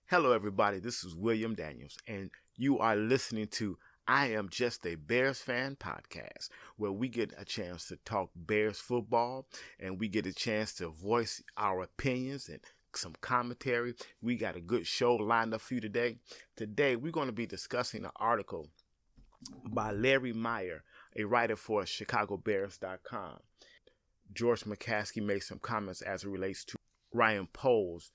Hello, everybody. This is William Daniels, and you are listening to I Am Just a Bears Fan podcast, where we get a chance to talk Bears football and we get a chance to voice our opinions and some commentary. We got a good show lined up for you today. Today, we're going to be discussing an article by Larry Meyer, a writer for chicagobears.com. George McCaskey made some comments as it relates to Ryan Poles'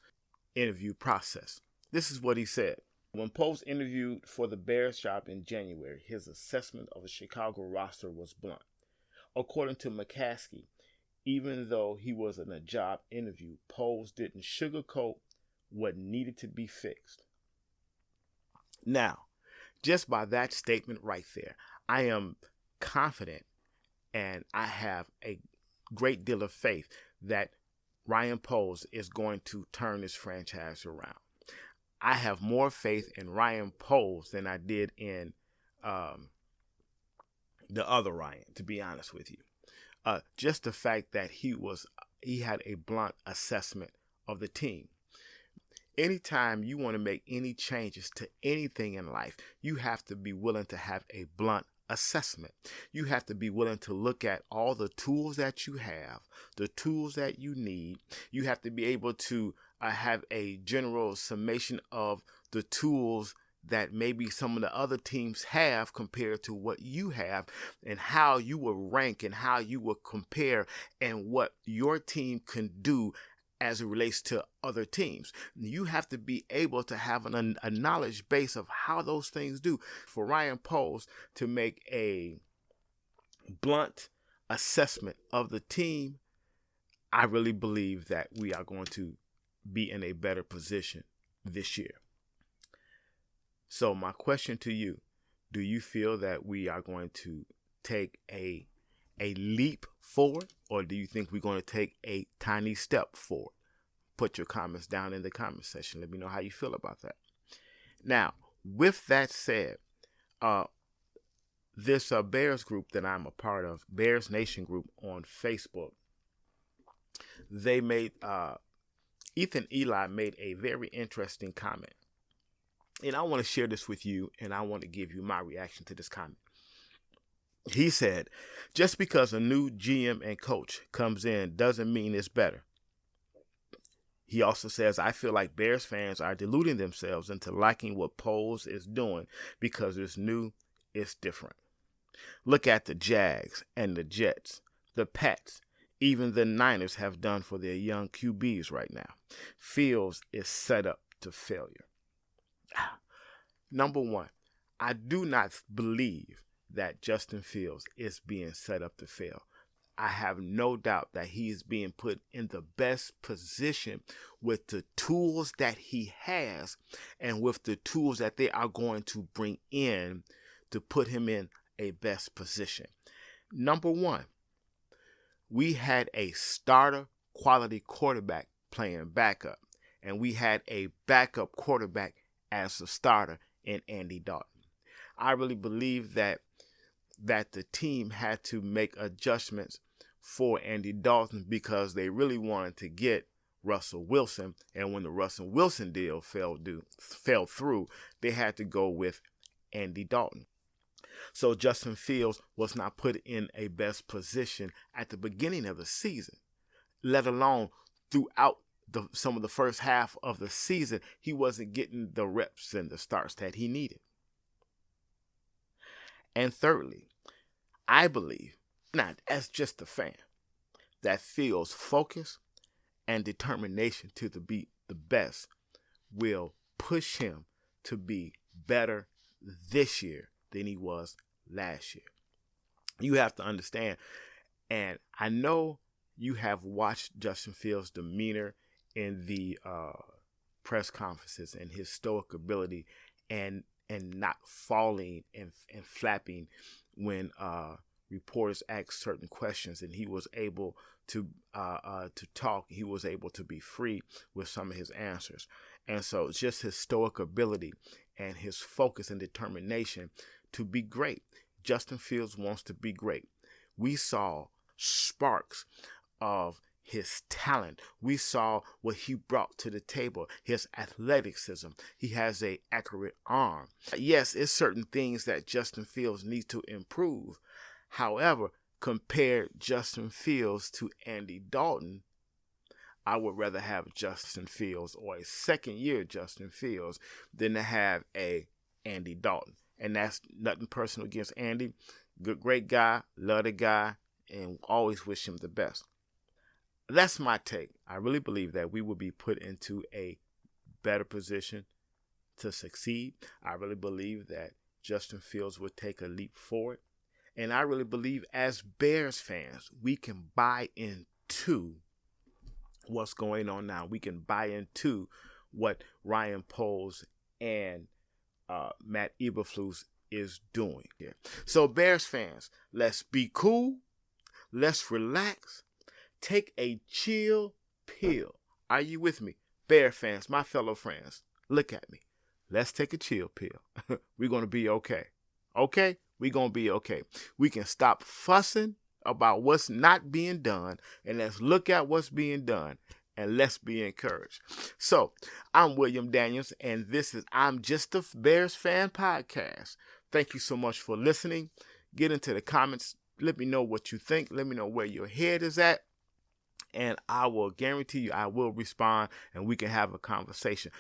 interview process. This is what he said. When Poles interviewed for the Bears job in January, his assessment of the Chicago roster was blunt. According to McCaskey, even though he was in a job interview, Poles didn't sugarcoat what needed to be fixed. Now, just by that statement right there, I am confident and I have a great deal of faith that Ryan Poles is going to turn this franchise around. I have more faith in Ryan Poles than I did in the other Ryan, to be honest with you. Just the fact that he had a blunt assessment of the team. Anytime you want to make any changes to anything in life, you have to be willing to have a blunt assessment. You have to be willing to look at all the tools that you have, the tools that you need. You have to be able to have a general summation of the tools that maybe some of the other teams have compared to what you have, and how you will rank and how you will compare and what your team can do as it relates to other teams. You have to be able to have a knowledge base of how those things do. For Ryan Poles to make a blunt assessment of the team, I really believe that we are going to be in a better position this year. So my question to you, do you feel that we are going to take a leap forward, or do you think we're going to take a tiny step forward? Put your comments down in the comment section. Let me know how you feel about that. Now, with that said, this Bears group that I'm a part of, Bearsnation group on Facebook, they made Ethan Eli made a very interesting comment. And I want to share this with you, and I want to give you my reaction to this comment. He said, just because a new GM and coach comes in doesn't mean it's better. He also says, I feel like Bears fans are deluding themselves into liking what Poles is doing because it's new, it's different. Look at the Jags and the Jets, the Pats, even the Niners have done for their young QBs right now. Fields is set up to failure. Number one, I do not believe that Justin Fields is being set up to fail. I have no doubt that he is being put in the best position with the tools that he has and with the tools that they are going to bring in to put him in a best position. Number one, we had a starter quality quarterback playing backup, and we had a backup quarterback as a starter in Andy Dalton. I really believe that the team had to make adjustments for Andy Dalton because they really wanted to get Russell Wilson, and when the Russell Wilson deal fell through, they had to go with Andy Dalton. So Justin Fields was not put in a best position at the beginning of the season, let alone throughout some of the first half of the season. He wasn't getting the reps and the starts that he needed. And thirdly, I believe, not as just a fan, that Fields' focus and determination to be the best will push him to be better this year than he was last year. You have to understand, and I know you have watched Justin Fields' demeanor in the press conferences and his stoic ability and not falling and flapping when reporters asked certain questions, and he was able to talk. He was able to be free with some of his answers. And so it's just his stoic ability and his focus and determination to be great. Justin Fields wants to be great. We saw sparks of his talent. We saw what he brought to the table, his athleticism. He has an accurate arm. Yes, it's certain things that Justin Fields needs to improve. However, compare Justin Fields to Andy Dalton, I would rather have Justin Fields or a second-year Justin Fields than to have a Andy Dalton. And that's nothing personal against Andy. Great guy, love the guy, and always wish him the best. That's my take. I really believe that we will be put into a better position to succeed. I really believe that Justin Fields would take a leap forward. And I really believe as Bears fans, we can buy into what's going on now. We can buy into what Ryan Poles and Matt Eberflus is doing here. So Bears fans, let's be cool. Let's relax. Take a chill pill. Are you with me? Bear fans, my fellow friends, look at me. Let's take a chill pill. We're going to be okay. Okay? We're going to be okay. We can stop fussing about what's not being done, and let's look at what's being done, and let's be encouraged. So, I'm William Daniels, and this is I'm Just a Bears Fan podcast. Thank you so much for listening. Get into the comments. Let me know what you think. Let me know where your head is at. And I will guarantee you I will respond and we can have a conversation.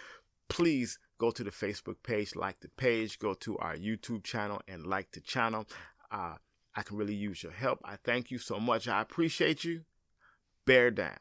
Please go to the Facebook page, like the page, go to our YouTube channel and like the channel. I can really use your help. I thank you so much. I appreciate you. Bear down.